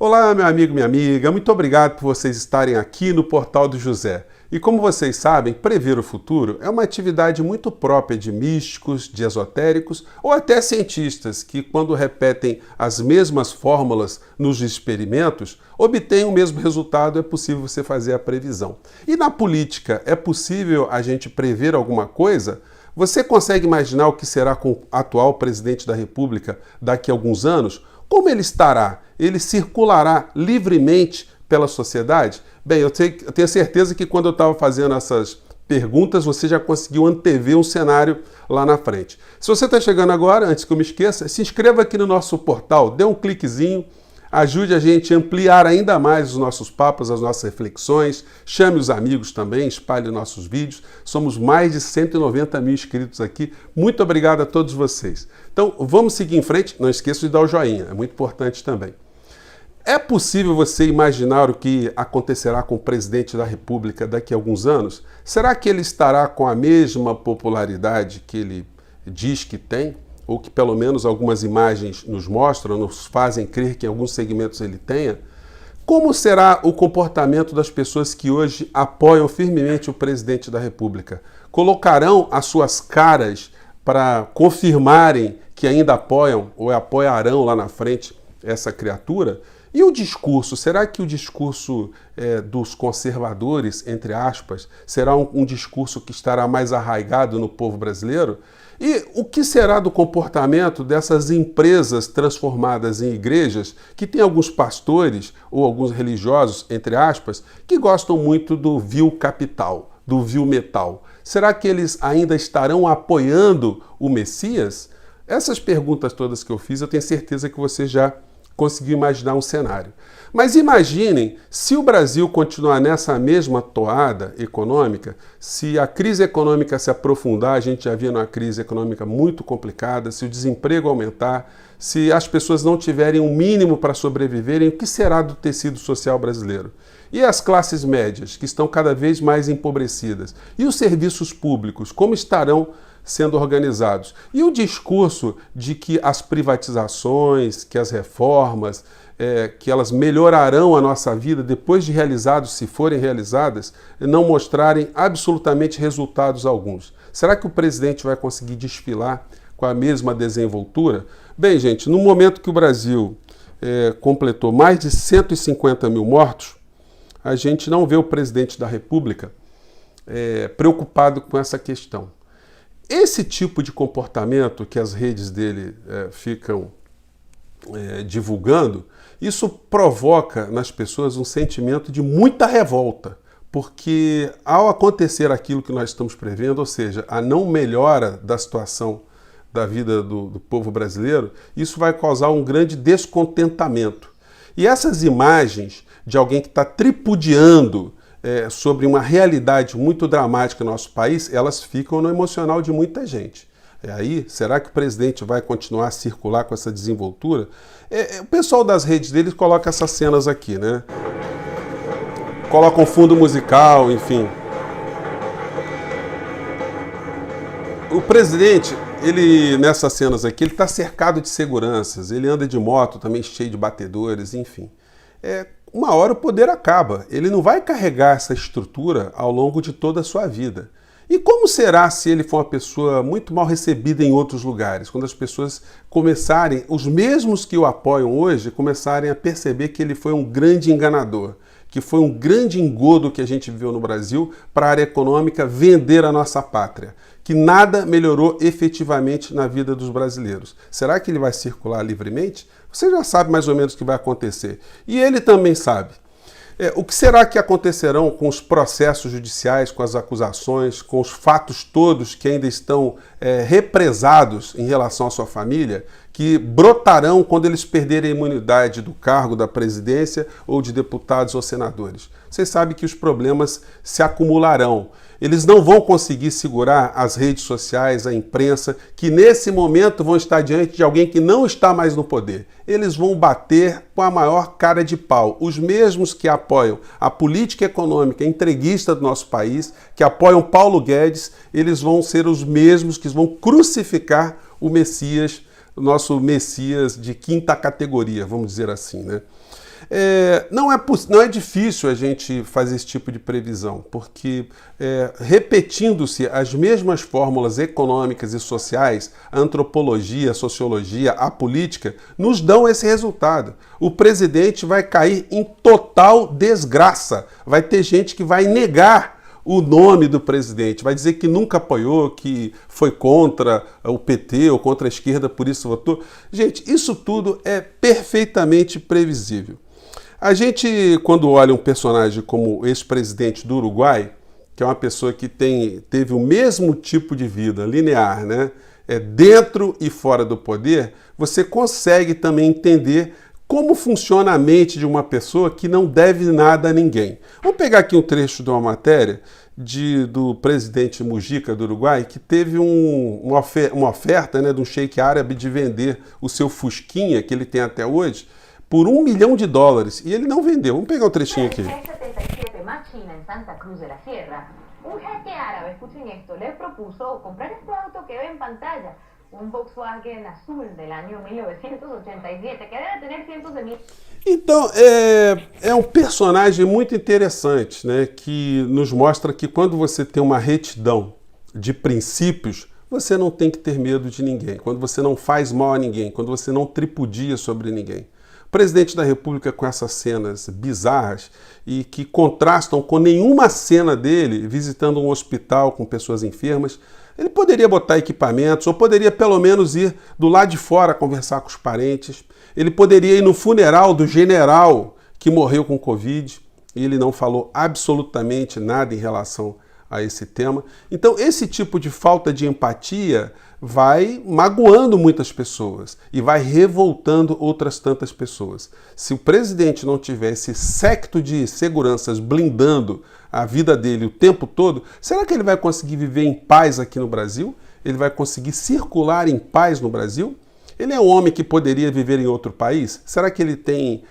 Olá, meu amigo, minha amiga, muito obrigado por vocês estarem aqui no Portal do José. E como vocês sabem, prever o futuro é uma atividade muito própria de místicos, de esotéricos ou até cientistas que, quando repetem as mesmas fórmulas nos experimentos, obtêm o mesmo resultado, é possível você fazer a previsão. E na política, é possível a gente prever alguma coisa? Você consegue imaginar o que será com o atual presidente da República daqui a alguns anos? Como ele estará? Ele circulará livremente pela sociedade? Bem, eu tenho certeza que quando eu estava fazendo essas perguntas, você já conseguiu antever um cenário lá na frente. Se você está chegando agora, antes que eu me esqueça, se inscreva aqui no nosso portal, dê um cliquezinho, ajude a gente a ampliar ainda mais os nossos papos, as nossas reflexões, chame os amigos também, espalhe nossos vídeos. Somos mais de 190 mil inscritos aqui. Muito obrigado a todos vocês. Então, vamos seguir em frente. Não esqueça de dar o joinha, é muito importante também. É possível você imaginar o que acontecerá com o presidente da República daqui a alguns anos? Será que ele estará com a mesma popularidade que ele diz que tem? Ou que pelo menos algumas imagens nos mostram, nos fazem crer que em alguns segmentos ele tenha? Como será o comportamento das pessoas que hoje apoiam firmemente o presidente da República? Colocarão as suas caras para confirmarem que ainda apoiam ou apoiarão lá na frente essa criatura? E o discurso? Será que o discurso dos conservadores, entre aspas, será um discurso que estará mais arraigado no povo brasileiro? E o que será do comportamento dessas empresas transformadas em igrejas, que tem alguns pastores ou alguns religiosos, entre aspas, que gostam muito do vil capital, do vil metal? Será que eles ainda estarão apoiando o Messias? Essas perguntas todas que eu fiz, eu tenho certeza que você já conseguiu imaginar um cenário. Mas imaginem se o Brasil continuar nessa mesma toada econômica, se a crise econômica se aprofundar, a gente já viu uma crise econômica muito complicada, se o desemprego aumentar, se as pessoas não tiverem um mínimo para sobreviverem, o que será do tecido social brasileiro? E as classes médias, que estão cada vez mais empobrecidas? E os serviços públicos, como estarão sendo organizados? E o discurso de que as privatizações, que as reformas, que elas melhorarão a nossa vida depois de realizados, se forem realizadas, não mostrarem absolutamente resultados alguns. Será que o presidente vai conseguir desfilar com a mesma desenvoltura? Bem, gente, no momento que o Brasil completou mais de 150 mil mortos, a gente não vê o presidente da República preocupado com essa questão. Esse tipo de comportamento que as redes dele ficam divulgando, isso provoca nas pessoas um sentimento de muita revolta, porque ao acontecer aquilo que nós estamos prevendo, ou seja, a não melhora da situação da vida do povo brasileiro, isso vai causar um grande descontentamento. E essas imagens de alguém que está tripudiando sobre uma realidade muito dramática no nosso país, elas ficam no emocional de muita gente. Aí, será que o presidente vai continuar a circular com essa desenvoltura? O pessoal das redes deles coloca essas cenas aqui, né? Coloca um fundo musical, enfim. O presidente, ele nessas cenas aqui, ele está cercado de seguranças, ele anda de moto também cheio de batedores, enfim. Uma hora o poder acaba, ele não vai carregar essa estrutura ao longo de toda a sua vida. E como será se ele for uma pessoa muito mal recebida em outros lugares? Quando as pessoas começarem, os mesmos que o apoiam hoje, começarem a perceber que ele foi um grande enganador, que foi um grande engodo que a gente viveu no Brasil para a área econômica vender a nossa pátria, que nada melhorou efetivamente na vida dos brasileiros. Será que ele vai circular livremente? Você já sabe mais ou menos o que vai acontecer. E ele também sabe. O que será que acontecerão com os processos judiciais, com as acusações, com os fatos todos que ainda estão represados em relação à sua família, que brotarão quando eles perderem a imunidade do cargo da presidência ou de deputados ou senadores? Vocês sabem que os problemas se acumularão. Eles não vão conseguir segurar as redes sociais, a imprensa, que nesse momento vão estar diante de alguém que não está mais no poder. Eles vão bater com a maior cara de pau. Os mesmos que apoiam a política econômica entreguista do nosso país, que apoiam Paulo Guedes, eles vão ser os mesmos que vão crucificar o Messias, o nosso Messias de quinta categoria, vamos dizer assim, né? Não é difícil a gente fazer esse tipo de previsão, porque repetindo-se as mesmas fórmulas econômicas e sociais, a antropologia, a sociologia, a política, nos dão esse resultado. O presidente vai cair em total desgraça. Vai ter gente que vai negar o nome do presidente, vai dizer que nunca apoiou, que foi contra o PT ou contra a esquerda, por isso votou. Gente, isso tudo é perfeitamente previsível. A gente, quando olha um personagem como o ex-presidente do Uruguai, que é uma pessoa que teve o mesmo tipo de vida linear, né? Dentro e fora do poder, você consegue também entender como funciona a mente de uma pessoa que não deve nada a ninguém. Vamos pegar aqui um trecho de uma matéria do presidente Mujica do Uruguai, que teve uma oferta, né, de um sheik árabe de vender o seu Fusquinha, que ele tem até hoje, por $1 milhão. E ele não vendeu. Vamos pegar um trechinho aqui. En Santa Cruz de la Sierra, un jeque árabe, escuchen esto, le propuso comprar este auto que ve en pantalla, un Volkswagen azul del año 1987, que debe tener cientos de mil. Então, é um personagem muito interessante, né, que nos mostra que quando você tem uma retidão de princípios, você não tem que ter medo de ninguém, quando você não faz mal a ninguém, quando você não tripudia sobre ninguém. O presidente da República, com essas cenas bizarras e que contrastam com nenhuma cena dele visitando um hospital com pessoas enfermas, ele poderia botar equipamentos ou poderia pelo menos ir do lado de fora conversar com os parentes. Ele poderia ir no funeral do general que morreu com Covid e ele não falou absolutamente nada em relação a esse tema. Então, esse tipo de falta de empatia vai magoando muitas pessoas e vai revoltando outras tantas pessoas. Se o presidente não tivesse esse séquito de seguranças blindando a vida dele o tempo todo, será que ele vai conseguir viver em paz aqui no Brasil? Ele vai conseguir circular em paz no Brasil? Ele é um homem que poderia viver em outro país? Será que ele tem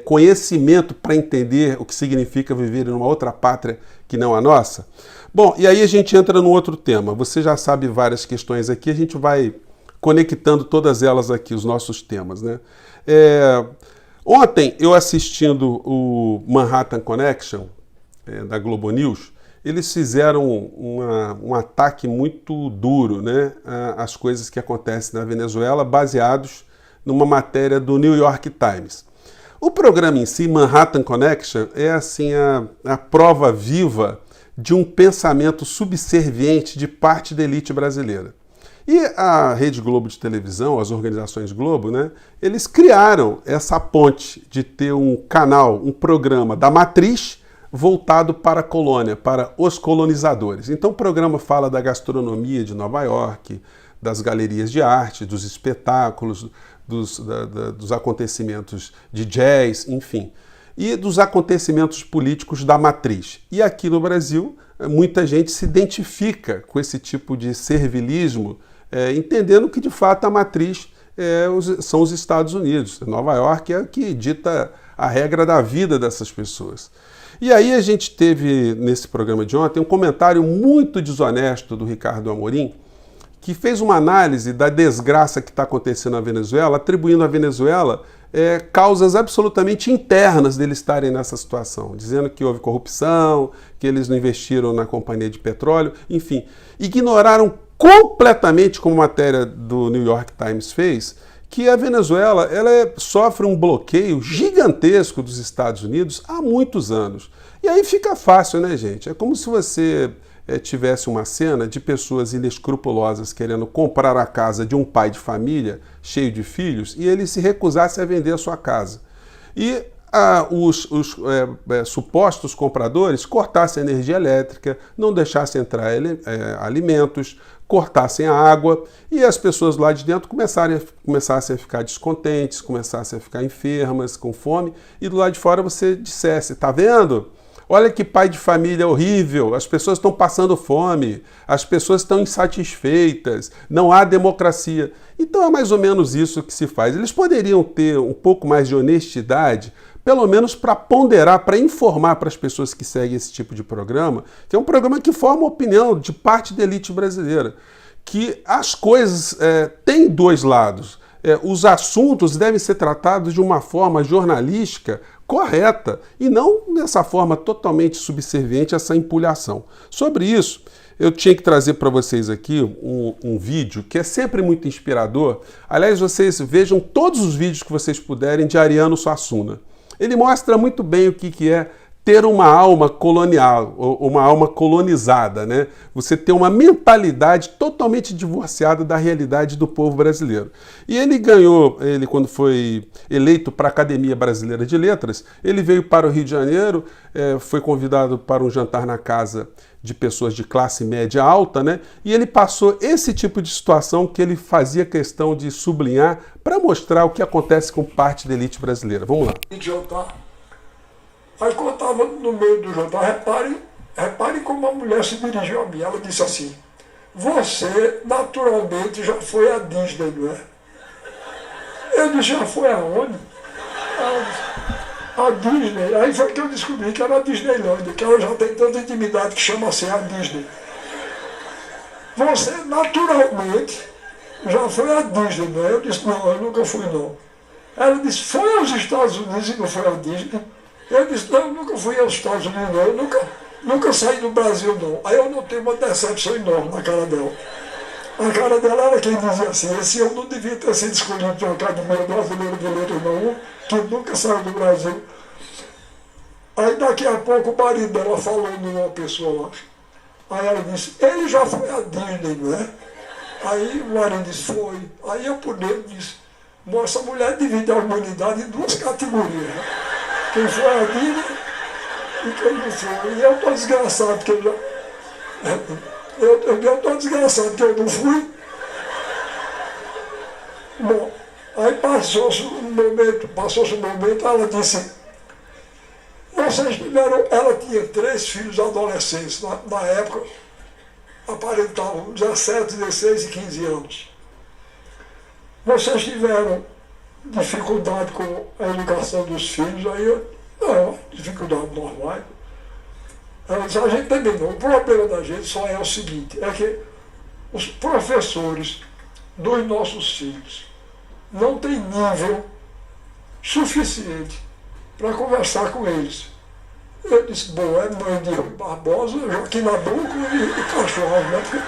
conhecimento para entender o que significa viver em uma outra pátria que não a nossa? Bom, e aí a gente entra num outro tema. Você já sabe várias questões aqui, a gente vai conectando todas elas aqui, os nossos temas, né? Ontem, eu assistindo o Manhattan Connection, da Globo News, eles fizeram um ataque muito duro, né, às coisas que acontecem na Venezuela, baseados numa matéria do New York Times. O programa em si, Manhattan Connection, é assim a prova viva de um pensamento subserviente de parte da elite brasileira. E a Rede Globo de televisão, as organizações Globo, né, eles criaram essa ponte de ter um canal, um programa da matriz voltado para a colônia, para os colonizadores. Então o programa fala da gastronomia de Nova York, das galerias de arte, dos espetáculos, dos acontecimentos de jazz, enfim, e dos acontecimentos políticos da matriz. E aqui no Brasil, muita gente se identifica com esse tipo de servilismo, entendendo que de fato a matriz são os Estados Unidos. Nova York é o que dita a regra da vida dessas pessoas. E aí a gente teve, nesse programa de ontem, um comentário muito desonesto do Ricardo Amorim, que fez uma análise da desgraça que está acontecendo na Venezuela, atribuindo à Venezuela causas absolutamente internas deles estarem nessa situação, dizendo que houve corrupção, que eles não investiram na companhia de petróleo, enfim, ignoraram completamente, como a matéria do New York Times fez, que a Venezuela sofre um bloqueio gigantesco dos Estados Unidos há muitos anos. E aí fica fácil, né, gente? É como se você tivesse uma cena de pessoas inescrupulosas querendo comprar a casa de um pai de família cheio de filhos e ele se recusasse a vender a sua casa. E os supostos compradores cortassem a energia elétrica, não deixassem entrar alimentos, cortassem a água e as pessoas lá de dentro começassem a ficar descontentes, começassem a ficar enfermas, com fome, e do lado de fora você dissesse, tá vendo? Olha que pai de família horrível, as pessoas estão passando fome, as pessoas estão insatisfeitas, não há democracia. Então é mais ou menos isso que se faz. Eles poderiam ter um pouco mais de honestidade, pelo menos para ponderar, para informar para as pessoas que seguem esse tipo de programa, que é um programa que forma opinião de parte da elite brasileira, que as coisas têm dois lados. os assuntos devem ser tratados de uma forma jornalística correta e não dessa forma totalmente subserviente a essa empulhação. Sobre isso, eu tinha que trazer para vocês aqui um vídeo que é sempre muito inspirador. Aliás, vocês vejam todos os vídeos que vocês puderem de Ariano Suassuna. Ele mostra muito bem o que é ter uma alma colonial, ou uma alma colonizada, né? Você ter uma mentalidade totalmente divorciada da realidade do povo brasileiro. E ele quando foi eleito para a Academia Brasileira de Letras, ele veio para o Rio de Janeiro, foi convidado para um jantar na casa de pessoas de classe média alta, né? E ele passou esse tipo de situação que ele fazia questão de sublinhar para mostrar o que acontece com parte da elite brasileira. Vamos lá. Aí quando eu estava no meio do jantar, repare como a mulher se dirigiu a mim. Ela disse assim: você naturalmente já foi à Disney, não é? Eu disse: já foi aonde? Ela disse: a Disney. Aí foi que eu descobri que era a Disneylândia, que ela já tem tanta intimidade que chama assim a Disney. Você naturalmente já foi à Disney, não é? Eu disse: não, eu nunca fui não. Ela disse: foi aos Estados Unidos e não foi à Disney? Eu disse: não, eu nunca fui aos Estados Unidos, não. Eu nunca saí do Brasil, não. Aí eu notei uma decepção enorme na cara dela. A cara dela era quem dizia assim: esse eu não devia ter sido escolhido para a Academia Brasileira de Letras, não, que nunca saiu do Brasil. Aí daqui a pouco o marido dela falou numa pessoa lá. Aí ela disse: ele já foi à Disney, não é? Aí o marido disse: foi. Aí eu por dentro disse: essa mulher divide a humanidade em duas categorias. Quem foi a Disney e quem não foi. E eu estou desgraçado que eu já... Eu estou desgraçado que eu não fui. Bom, aí passou-se um momento, ela disse: vocês tiveram... Ela tinha 3 filhos adolescentes. Na época, aparentavam 17, 16 e 15 anos. Vocês tiveram dificuldade com a educação dos filhos? Aí não, dificuldade normal. Ela disse: a gente também não. O problema da gente só é o seguinte: é que os professores dos nossos filhos não têm nível suficiente para conversar com eles. Eu disse: bom, é mãe de Rui Barbosa, Joaquim Nabuco e cachorro, né?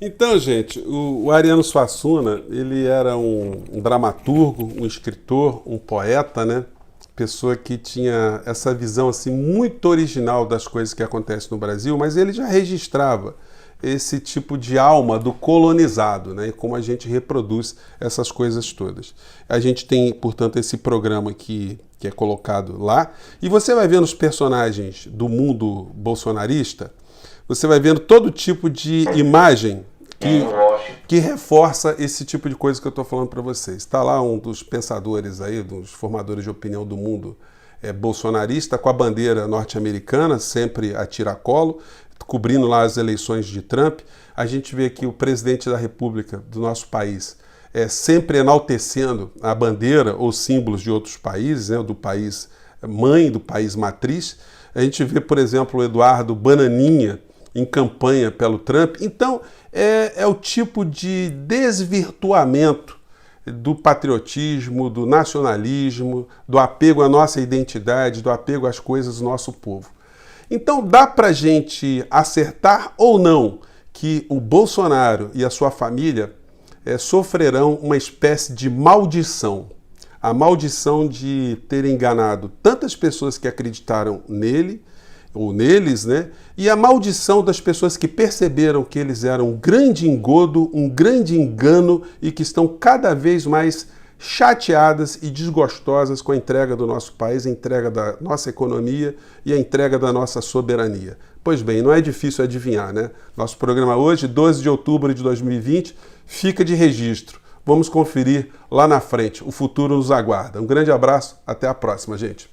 Então, gente, o Ariano Suassuna, ele era um dramaturgo, um escritor, um poeta, né? Pessoa que tinha essa visão assim muito original das coisas que acontecem no Brasil, mas ele já registrava esse tipo de alma do colonizado, né? E como a gente reproduz essas coisas todas. A gente tem, portanto, esse programa que é colocado lá, e você vai vendo os personagens do mundo bolsonarista, você vai vendo todo tipo de imagem que reforça esse tipo de coisa que eu estou falando para vocês. Está lá um dos pensadores aí, dos formadores de opinião do mundo bolsonarista, com a bandeira norte-americana, sempre a tiracolo, cobrindo lá as eleições de Trump. A gente vê aqui o presidente da República do nosso país sempre enaltecendo a bandeira ou símbolos de outros países, né, do país mãe, do país matriz. A gente vê, por exemplo, o Eduardo Bananinha em campanha pelo Trump. Então, é o tipo de desvirtuamento do patriotismo, do nacionalismo, do apego à nossa identidade, do apego às coisas do nosso povo. Então, dá para a gente acertar ou não que o Bolsonaro e a sua família sofrerão uma espécie de maldição. A maldição de ter enganado tantas pessoas que acreditaram nele, ou neles, né? E a maldição das pessoas que perceberam que eles eram um grande engodo, um grande engano e que estão cada vez mais chateadas e desgostosas com a entrega do nosso país, a entrega da nossa economia e a entrega da nossa soberania. Pois bem, não é difícil adivinhar, né? Nosso programa hoje, 12 de outubro de 2020, fica de registro. Vamos conferir lá na frente. O futuro nos aguarda. Um grande abraço, até a próxima, gente.